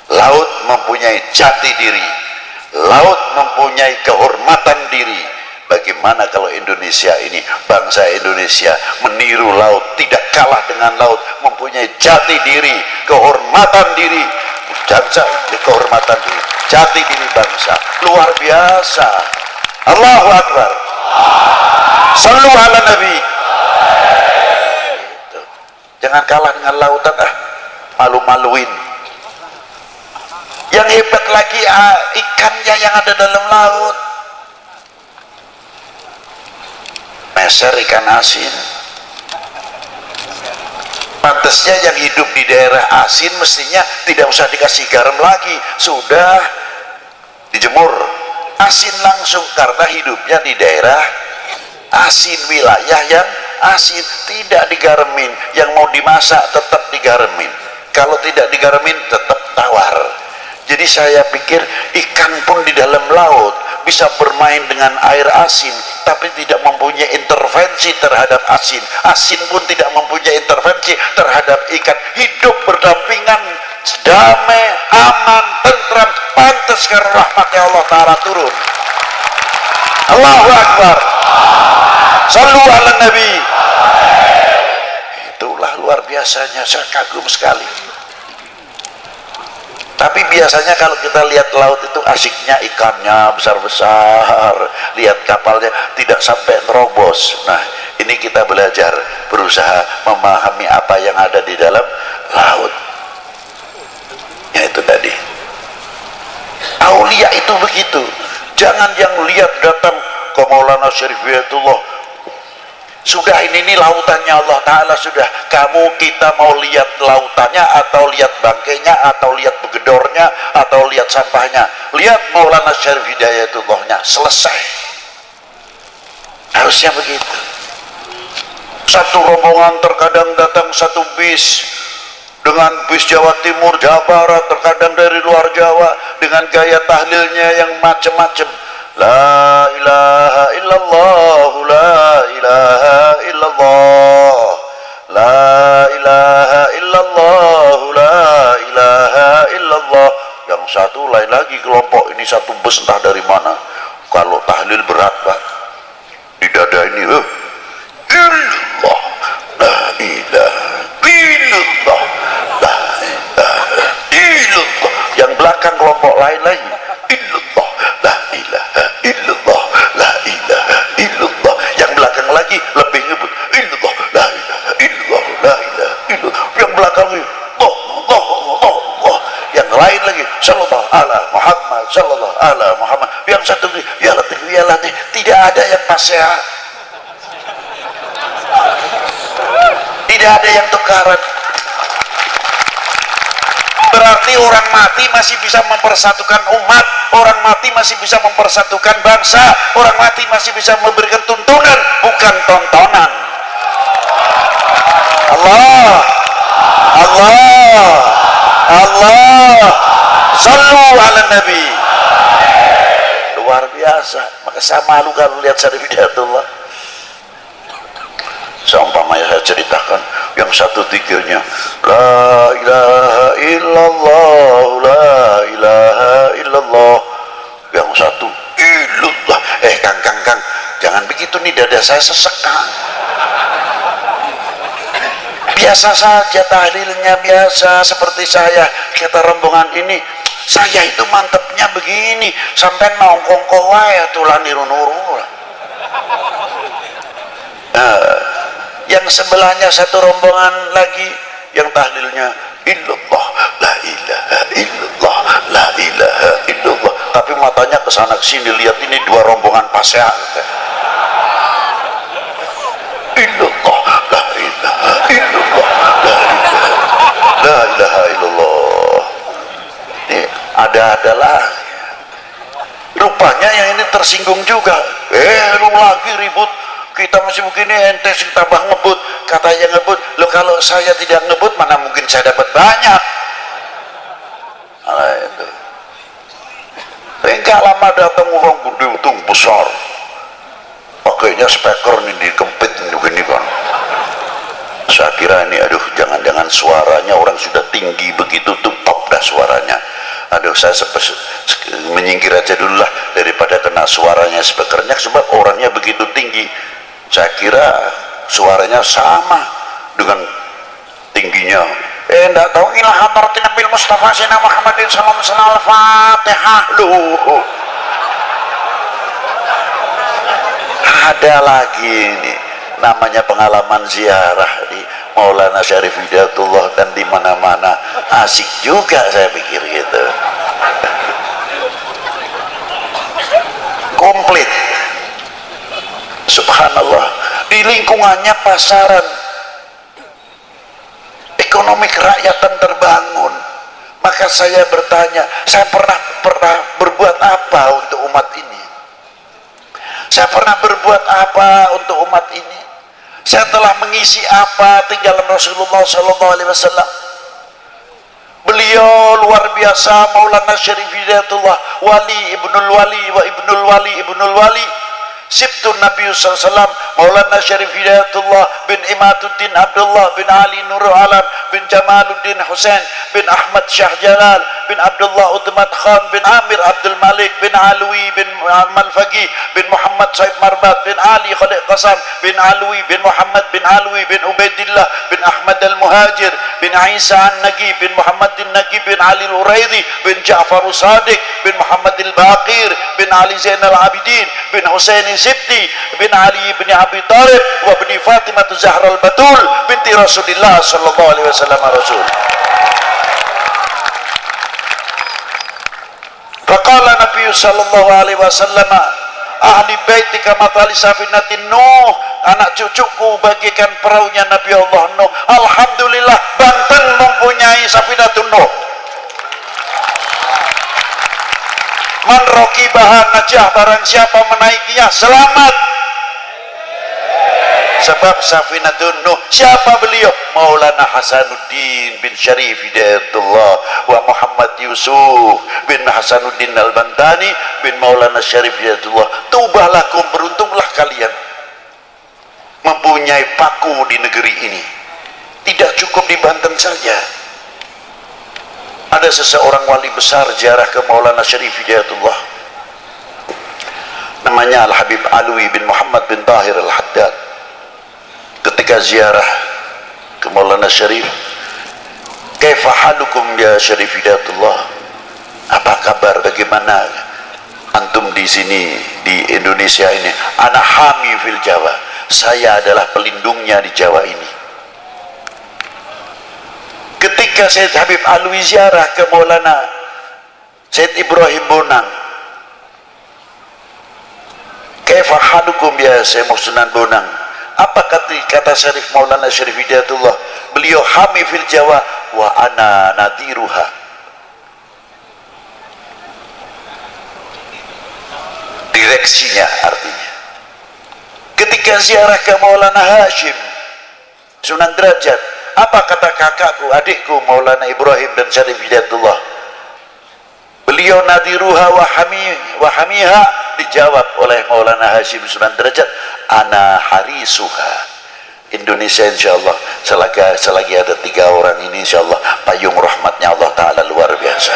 Speaker 1: laut mempunyai jati diri, laut mempunyai kehormatan diri. Bagaimana kalau Indonesia ini, bangsa Indonesia meniru laut, tidak kalah dengan laut, mempunyai jati diri, kehormatan diri, bangsa, kehormatan diri, jati diri bangsa, luar biasa. Allahu Akbar. Sallu ala Nabi. Jangan kalah dengan lautan, malu-maluin. Yang hebat lagi ikannya yang ada dalam laut. Meser ikan asin. Pantasnya yang hidup di daerah asin mestinya tidak usah dikasih garam lagi, sudah dijemur asin langsung, karena hidupnya di daerah asin, wilayah yang asin, tidak digaremin. Yang mau dimasak tetap digaremin, kalau tidak digaremin tetap tawar. Jadi saya pikir ikan pun di dalam laut bisa bermain dengan air asin, tapi tidak mempunyai intervensi terhadap asin. Asin pun tidak mempunyai intervensi terhadap ikan. Hidup berdampingan, damai, aman, tentram. Pantas karena rahmatnya Allah Ta'ala turun. Allahu Akbar. Sallu ala Nabi. Itulah luar biasanya, saya kagum sekali. Tapi biasanya kalau kita lihat laut itu asiknya ikannya besar-besar, lihat kapalnya tidak sampai terobos. Nah, ini kita belajar, berusaha memahami apa yang ada di dalam laut. Ya itu tadi. Aulia itu begitu. Jangan yang lihat datang ke Maulana Syarif Hidayatullah Sudah ini lautannya Allah Ta'ala, sudah. Kamu kita mau lihat lautannya atau lihat bangkainya atau lihat begedornya atau lihat sampahnya? Lihat Maulana Syarif Hidayatullahnya, selesai. Harusnya begitu. Satu rombongan terkadang datang satu bis dengan bis Jawa Timur, Jawa Barat, terkadang dari luar Jawa dengan gaya tahlilnya yang macam-macam. La ilaha illallah, la ilaha illallah, la ilaha illallah, la ilaha illallah. Yang satu lain lagi kelompok ini, satu bus entah dari mana. Kalau tahlil berat Pak, di dada ini illallah, la ilaha illallah, la ilaha illallah. Yang belakang kelompok lain lagi illallah, la ilaha illallah, la ilaha illallah. Yang belakang lagi lebih ngebut illallah, la ilaha illallah, la ilaha illallah. Yang belakang lagi Allah. Yang lain lagi sallallahu ala Muhammad, sallallahu ala Muhammad. Yang satu lagi ya Latif, ya Latif. Tidak ada yang nasihat, tidak ada yang tukaran. Berarti orang mati masih bisa mempersatukan umat, orang mati masih bisa mempersatukan bangsa, orang mati masih bisa memberikan tuntunan, bukan tontonan. Allah, Allah, Allah, sallu ala Nabi. Luar biasa. Maka saya malu kalau lihat Syarif Hidayatullah. Seumpamanya saya ceritakan, yang satu zikirnya la ilaha illallah, la ilaha illallah. Yang satu illallah. Kang, jangan begitu nih, dada saya sesek Kang. Biasa saja tahlilnya, biasa seperti saya. Kata rombongan ini, saya itu mantepnya begini, sampai nongkong kowai tulan dirunuru. Yang sebelahnya satu rombongan lagi yang tahlilnya illallah, la ilaha illallah, la ilaha illallah. Tapi matanya ke sana ke sini, lihat ini dua rombongan pasean. Illallah, la ilaha illallah, la ilaha illallah. Ini ada lagi. Rupanya yang ini tersinggung juga. Lu lagi ribut, kita masih begini, ente sing tambah ngebut, katanya ngebut. Lo kalau saya tidak ngebut, mana mungkin saya dapat banyak. Nah itu. Enggak lama datang orang gede untung besar, pakainya speaker ini dikempit begini kan. Saya kira ini, aduh, jangan-jangan suaranya orang sudah tinggi begitu tuh, top dah suaranya. Aduh, saya menyingkir aja dulu lah daripada kena suaranya speakernya, sebab orangnya begitu tinggi. Saya kira suaranya sama dengan tingginya. Enggak tahu, ila hadratin Nabil Mustafa Sayyidina Muhammadin sallallahu alaihi wasallam, al-Fatihah. Ada lagi ini namanya pengalaman ziarah di Maulana Syarif Hidayatullah, dan di mana-mana asik juga saya pikir gitu. Komplit. Subhanallah, di lingkungannya pasaran, ekonomi kerakyatan terbangun. Maka saya bertanya, saya pernah berbuat apa untuk umat ini? Saya pernah berbuat apa untuk umat ini? Saya telah mengisi apa tinggalan Rasulullah SAW? Beliau luar biasa, Maulana Syarif Hidayatullah, wali ibnul wali wa ibnul wali ibnul wali. Sibtun Nabi SAW, Maulana Syarif Hidayatullah bin Imaduddin Abdullah bin Ali Nurul Alam bin Jamaluddin Husain bin Ahmad Syah Jalal bin Abdullah Utmat Khan bin Amir Abdul Malik bin Alwi bin Manfagi bin Muhammad Said Marbat bin Ali Khalid Qasam bin Alwi bin Muhammad bin Alwi bin Ubaidillah bin Ahmad Al-Muhajir bin Isa An-Nagi bin Muhammad Al-Nagi bin Ali Al-Uraidi bin Ja'far Sadiq bin Muhammad Al-Baqir bin Ali Zainal Abidin bin Husain Sibti bin Ali bin Abi Talib wa bin Fatimah Zahra al-Batul binti Rasulillah sallallahu alaihi wasallam Rasul. Faqala Nabi sallallahu alaihi wasallam, ahli baiti kama tali safinatin Nuh, anak cucuku bagikan perahunya Nabi Allah Nuh. Alhamdulillah, Banten mempunyai Safinatun Nuh. Man rokibaha najah, barang siapa menaikinya selamat. Sebab Safinatun Nuh, siapa beliau? Maulana Hasanuddin bin Syarif Hidayatullah wa Muhammad Yusuf bin Hasanuddin Al-Bantani bin Maulana Syarif Hidayatullah. Tubahlah, beruntunglah kalian mempunyai paku di negeri ini. Tidak cukup di Banten saja. Ada seseorang wali besar ziarah ke Maulana Syarif Hidayatullah, namanya Al-Habib Alwi bin Muhammad bin Tahir Al-Haddad. Ketika ziarah ke Maulana Syarif, kaifa halukum ya Syarif Hidayatullah, apa kabar, bagaimana antum di sini di Indonesia ini? Ana hami fil Jawa, saya adalah pelindungnya di Jawa ini. Ketika Syed Habib Alwi ziarah ke Maulana Syed Ibrahim Bonang, kaifa halukum ya Syed Muhsinan Bonang, apa kata Syarif Maulana Syarif Hidayatullah? Beliau hami fil Jawa wa ana nadiruha. Direksinya artinya. Ketika ziarah ke Maulana Hashim Sunan Derajat, apa kata kakakku, adikku Maulana Ibrahim dan Syarif Hidayatullah? Beliau nadiruha wa hamiha, dijawab oleh Maulana Hashim Sunan Derajat, ana harisuha. Indonesia insyaallah selagi ada 3 orang ini insyaallah payung rahmatnya Allah Ta'ala luar biasa.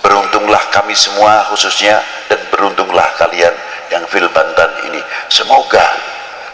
Speaker 1: Beruntunglah kami semua khususnya, dan beruntunglah kalian yang fil Banten ini. Semoga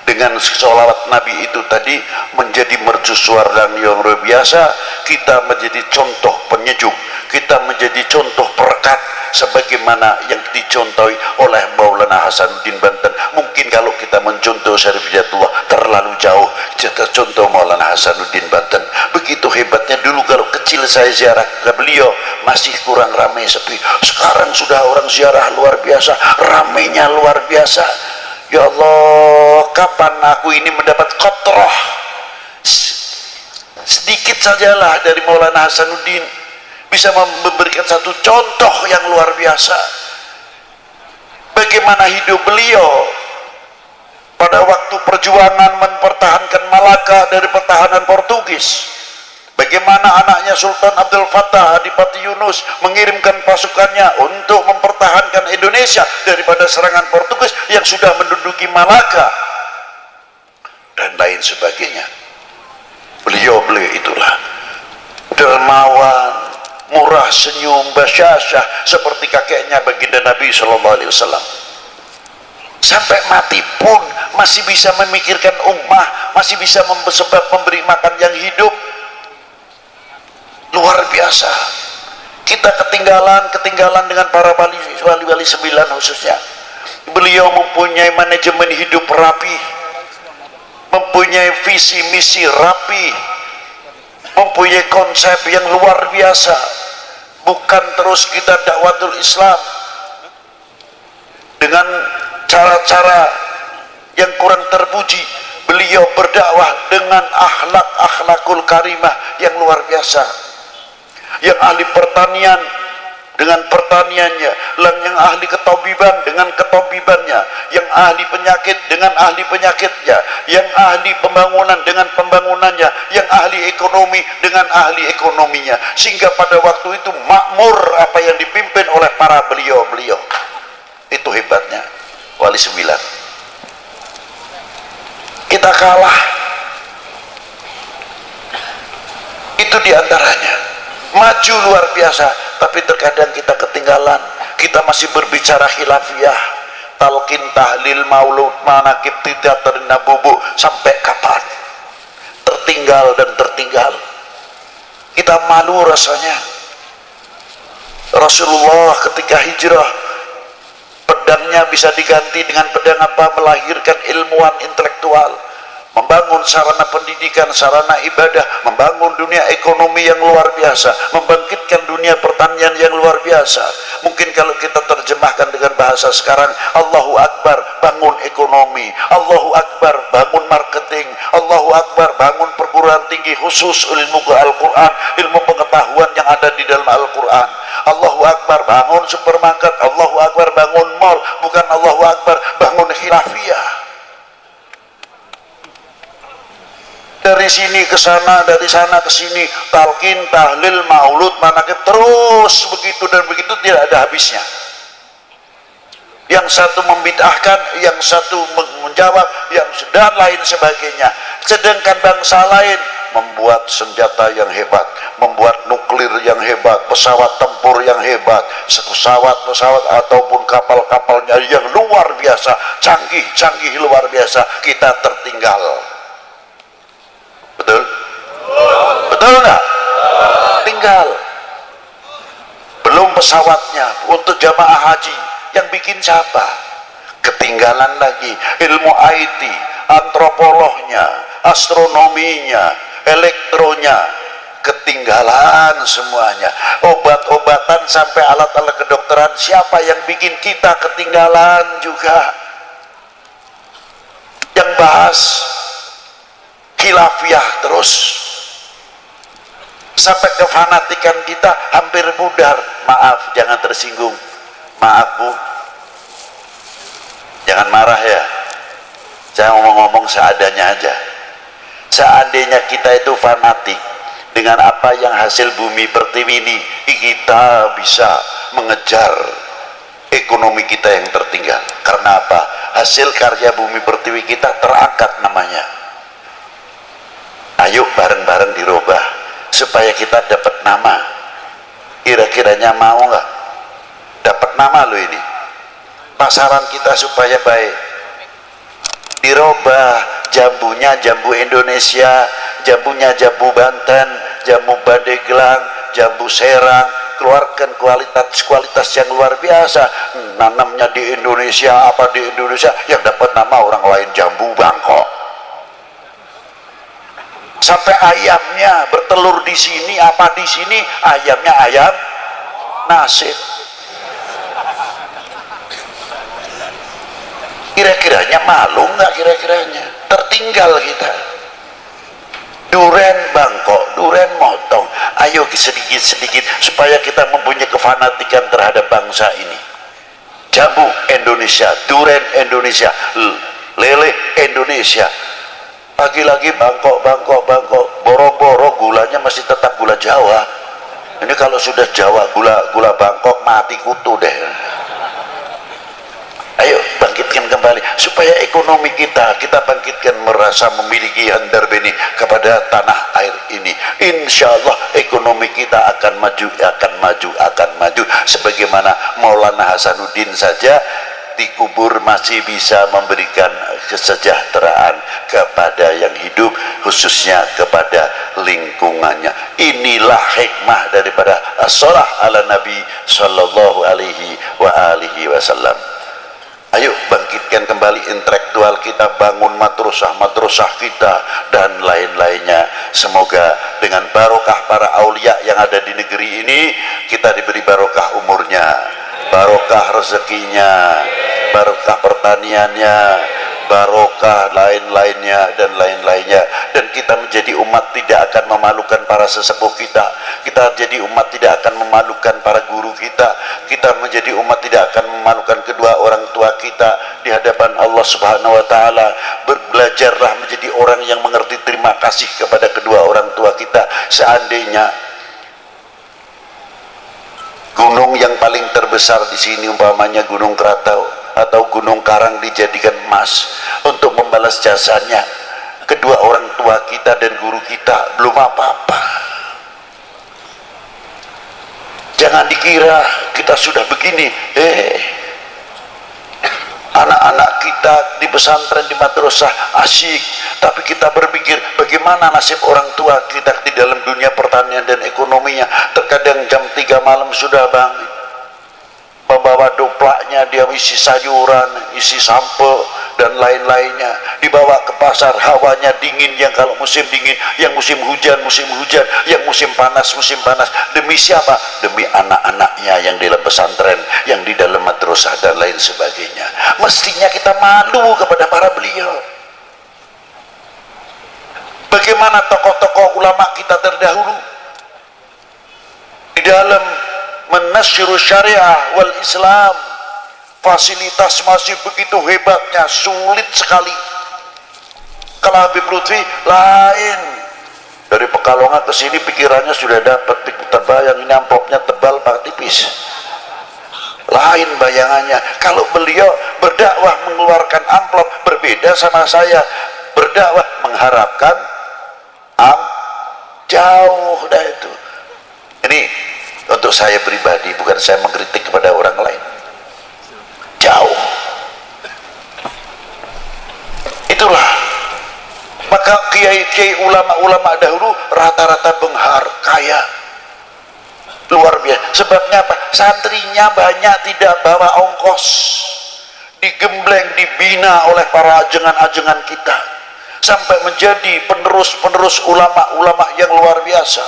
Speaker 1: dengan sholawat Nabi itu tadi menjadi mercusuar dan yang luar biasa, kita menjadi contoh penyejuk, kita menjadi contoh perekat sebagaimana yang dicontohi oleh Maulana Hasanuddin Banten. Mungkin kalau kita mencontoh Syarif Hidayatullah terlalu jauh, kita contoh Maulana Hasanuddin Banten. Begitu hebatnya. Dulu kalau kecil saya ziarah ke beliau masih kurang ramai, sepi. Sekarang sudah orang ziarah luar biasa, ramainya luar biasa. Ya Allah, kapan aku ini mendapat qatrah sedikit sajalah dari Maulana Hasanuddin, bisa memberikan satu contoh yang luar biasa. Bagaimana hidup beliau pada waktu perjuangan mempertahankan Malaka dari pertahanan Portugis. Bagaimana anaknya Sultan Abdul Fattah Adipati Yunus mengirimkan pasukannya untuk mempertahankan Indonesia daripada serangan Portugis yang sudah menduduki Malaka dan lain sebagainya. Beliau itulah dermawan, murah senyum, basyasyah seperti kakeknya baginda Nabi Shallallahu Alaihi Wasallam. Sampai mati pun masih bisa memikirkan ummah, masih bisa memberi makan yang hidup. Luar biasa. Kita ketinggalan dengan para wali-wali 9 khususnya. Beliau mempunyai manajemen hidup rapi, mempunyai visi misi rapi, mempunyai konsep yang luar biasa. Bukan terus kita dakwatul Islam dengan cara-cara yang kurang terpuji. Beliau berdakwah dengan akhlakul karimah yang luar biasa. Yang ahli pertanian dengan pertaniannya, yang ahli ketabiban dengan ketabibannya, yang ahli penyakit dengan ahli penyakitnya, yang ahli pembangunan dengan pembangunannya, yang ahli ekonomi dengan ahli ekonominya, sehingga pada waktu itu makmur apa yang dipimpin oleh para beliau-beliau. Itu hebatnya wali 9. Kita kalah, itu diantaranya. Maju luar biasa, tapi terkadang kita ketinggalan. Kita masih berbicara khilafiyah, talqin, tahlil, maulud, manakib, tidak terinabubuk. Sampai kapan? Tertinggal dan tertinggal. Kita malu rasanya. Rasulullah ketika hijrah, pedangnya bisa diganti dengan pedang apa? Melahirkan ilmuwan intelektual. membangun sarana pendidikan, sarana ibadah, membangun dunia ekonomi yang luar biasa, membangkitkan dunia pertanian yang luar biasa. Mungkin kalau kita terjemahkan dengan bahasa sekarang, Allahu Akbar, bangun ekonomi, Allahu Akbar, bangun marketing, Allahu Akbar, bangun perguruan tinggi khusus ilmu Al-Quran, ilmu pengetahuan yang ada di dalam Al-Quran. Allahu Akbar, bangun supermarket, Allahu Akbar, bangun mall, bukan Allahu Akbar, bangun khilafiyah. Dari sini ke sana, dari sana ke sini, talqin, tahlil, maulud, manaqib, terus begitu dan begitu, tidak ada habisnya. Yang satu membid'ahkan, yang satu menjawab, yang dan lain sebagainya. Sedangkan bangsa lain membuat senjata yang hebat, membuat nuklir yang hebat, pesawat tempur yang hebat, pesawat-pesawat ataupun kapal-kapalnya yang luar biasa, canggih-canggih luar biasa. Kita tertinggal. Betul? Betul nggak? Tinggal. Belum pesawatnya untuk jamaah haji yang bikin siapa? Ketinggalan lagi. Ilmu IT, antropolognya, astronominya, elektronya, ketinggalan semuanya. Obat-obatan sampai alat-alat kedokteran, siapa yang bikin? Kita ketinggalan juga. Yang bahas khilafiyah terus sampai kefanatikan kita hampir pudar. Maaf, jangan tersinggung, maaf Bu, jangan marah ya, saya ngomong seadanya aja. Seandainya kita itu fanatik dengan apa yang hasil bumi pertiwi ini, kita bisa mengejar ekonomi kita yang tertinggal. Karena apa? Hasil karya bumi pertiwi kita terangkat namanya. Ayo bareng-bareng dirubah supaya kita dapat nama. Kira-kiranya mau nggak? Dapat nama lo ini. Pasaran kita supaya baik. Dirubah jambunya jambu Indonesia, jambunya jambu Banten, jambu Pandeglang, jambu Serang. Keluarkan kualitas yang luar biasa. Nanamnya di Indonesia, apa di Indonesia, yang dapat nama orang lain jambu Bangkok. Sampai ayamnya bertelur di sini, apa di sini, ayamnya ayam nasib. Kira-kiranya malu nggak? Kira-kiranya tertinggal kita. Duren Bangkok, duren motong. Ayo sedikit-sedikit supaya kita mempunyai kefanatikan terhadap bangsa ini. Jambu Indonesia, duren Indonesia, lele Indonesia. Lagi-lagi Bangkok, boro-boro gulanya masih tetap gula Jawa. Ini kalau sudah Jawa, gula Bangkok mati kutu deh. Ayo bangkitkan kembali supaya ekonomi kita bangkitkan, merasa memiliki handar beni kepada tanah air ini. Insya Allah ekonomi kita akan maju. Sebagaimana Maulana Hasanuddin saja dikubur masih bisa memberikan kesejahteraan kepada yang hidup, khususnya kepada lingkungannya. Inilah hikmah daripada as-shalah ala Nabi sallallahu alaihi wasallam. Ayo bangkitkan kembali intelektual kita, bangun madrasah kita dan lain-lainnya. Semoga dengan barokah para aulia yang ada di negeri ini, kita diberi barokah umurnya, barokah rezekinya, barokah pertaniannya, barokah lain-lainnya dan lain-lainnya. Dan kita menjadi umat tidak akan memalukan para sesepuh kita. Kita jadi umat tidak akan memalukan para guru kita. Kita menjadi umat tidak akan memalukan kedua orang tua kita di hadapan Allah Subhanahu wa taala. Belajarlah menjadi orang yang mengerti terima kasih kepada kedua orang tua kita. Seandainya gunung yang paling terbesar di sini umpamanya Gunung Krakatau atau Gunung Karang dijadikan emas untuk membalas jasanya kedua orang tua kita dan guru kita, belum apa-apa. Jangan dikira kita sudah begini, anak-anak kita di pesantren, di madrasah asyik, tapi kita berpikir bagaimana nasib orang tua kita di dalam dunia pertanian dan ekonominya. Terkadang jam 3 malam sudah bangun, membawa doplaknya, dia isi sayuran, isi sampo dan lain-lainnya, dibawa ke pasar. pasar hawanya dingin, yang kalau musim dingin, yang musim hujan, yang musim panas. Demi siapa? Demi anak-anaknya yang di dalam pesantren, yang di dalam madrasah dan lain sebagainya. Mestinya kita malu kepada para beliau. Bagaimana tokoh-tokoh ulama kita terdahulu di dalam menasyru syariah wal Islam, fasilitas masih begitu hebatnya, sulit sekali. Kalau Habib Lutfi lain, dari Pekalongan ke sini pikirannya sudah dapat, terbayang ini amplopnya tebal pak tipis, lain bayangannya. Kalau beliau berdakwah mengeluarkan amplop, berbeda sama saya berdakwah mengharapkan jauh dah itu. Ini untuk saya pribadi, bukan saya mengkritik kepada orang lain. Jauh. Itulah. Maka kiai-kiai ulama-ulama dahulu rata-rata benghar, kaya, luar biasa. Sebabnya apa? Santrinya banyak, tidak bawa ongkos, digembleng, dibina oleh para ajengan-ajengan kita, sampai menjadi penerus-penerus ulama-ulama yang luar biasa,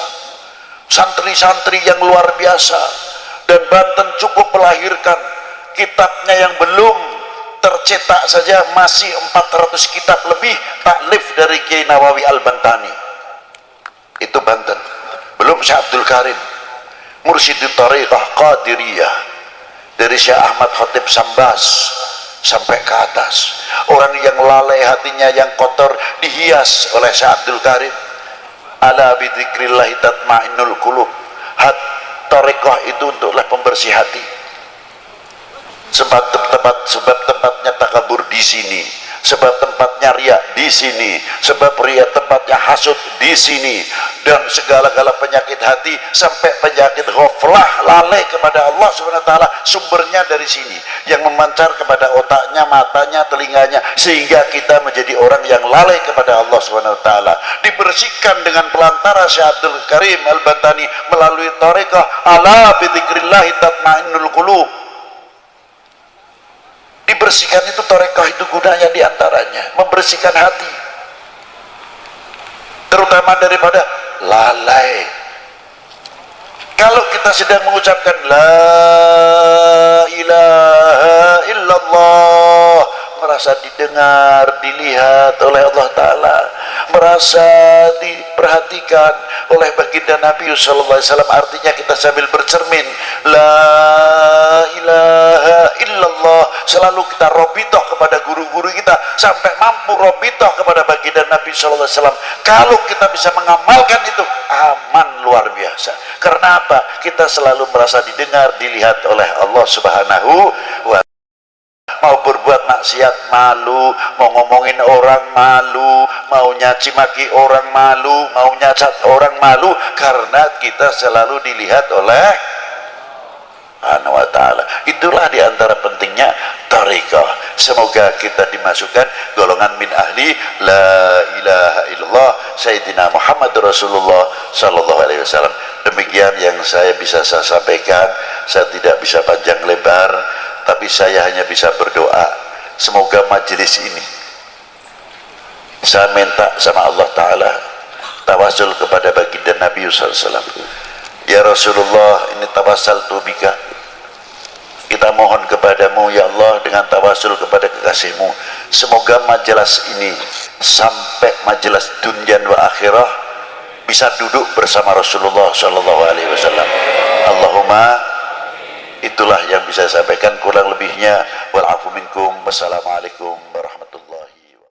Speaker 1: santri-santri yang luar biasa. Dan Banten cukup melahirkan kitabnya yang belum tercetak saja masih 400 kitab lebih taklif dari Kiai Nawawi Al-Bantani. Itu Banten. Belum Syekh Abdul Karim, Mursyidut Thariqah Qadiriyah, dari Syekh Ahmad Khatib Sambas sampai ke atas. Orang yang lalai hatinya, yang kotor, dihias oleh Syekh Abdul Karim. Ala bidzikrillahi tatmainnul qulub. Thariqah itu untuklah pembersih hati. Sebab tempatnya takabur di sini, sebab tempatnya riya di sini, sebab riya tempatnya hasud di sini, dan segala-gala penyakit hati sampai penyakit ghaflah, lalai kepada Allah Subhanahu wa taala, sumbernya dari sini, yang memancar kepada otaknya, matanya, telinganya, sehingga kita menjadi orang yang lalai kepada Allah Subhanahu wa taala. Dibersihkan dengan pelantara Syekh Abdul Karim Al-Bantani melalui thariqah ala bidzikrillah tatmainnul qulub. Dibersihkan itu thariqah, itu gunanya diantaranya membersihkan hati, terutama daripada lalai. Kalau kita sedang mengucapkan la ilaha illallah, merasa didengar, dilihat oleh Allah Ta'ala, merasa diperhatikan oleh baginda Nabi Sallallahu Alaihi Wasallam. Artinya kita sambil bercermin la ilaha illallah, selalu kita robitoh kepada guru-guru kita sampai mampu robitoh kepada baginda Nabi Sallallahu Alaihi Wasallam. Kalau kita bisa mengamalkan itu, aman luar biasa. Karena apa? Kita selalu merasa didengar, dilihat oleh Allah Subhanahu wa Ta'ala. Mau berbuat maksiat malu, mau ngomongin orang malu, mau nyaci maki orang malu, mau nyacat orang malu, karena kita selalu dilihat oleh Subhanahu wa Ta'ala. Itulah diantara pentingnya thariqah. Semoga kita dimasukkan golongan min ahli la ilaha illallah Sayyidina Muhammad Rasulullah Sallallahu Alaihi Wasallam. Demikian yang saya bisa sampaikan. Saya tidak bisa panjang lebar, tapi saya hanya bisa berdoa, semoga majelis ini, saya minta sama Allah Ta'ala tawasul kepada baginda Nabi SAW. Ya Rasulullah, ini tawasul bika, kita mohon kepadamu ya Allah dengan tawasul kepada kekasihmu, semoga majelis ini sampai majelis dunia wa akhirah bisa duduk bersama Rasulullah SAW. Allahumma. Itulah yang bisa saya sampaikan, kurang lebihnya wal afu minkum. Wassalamualaikum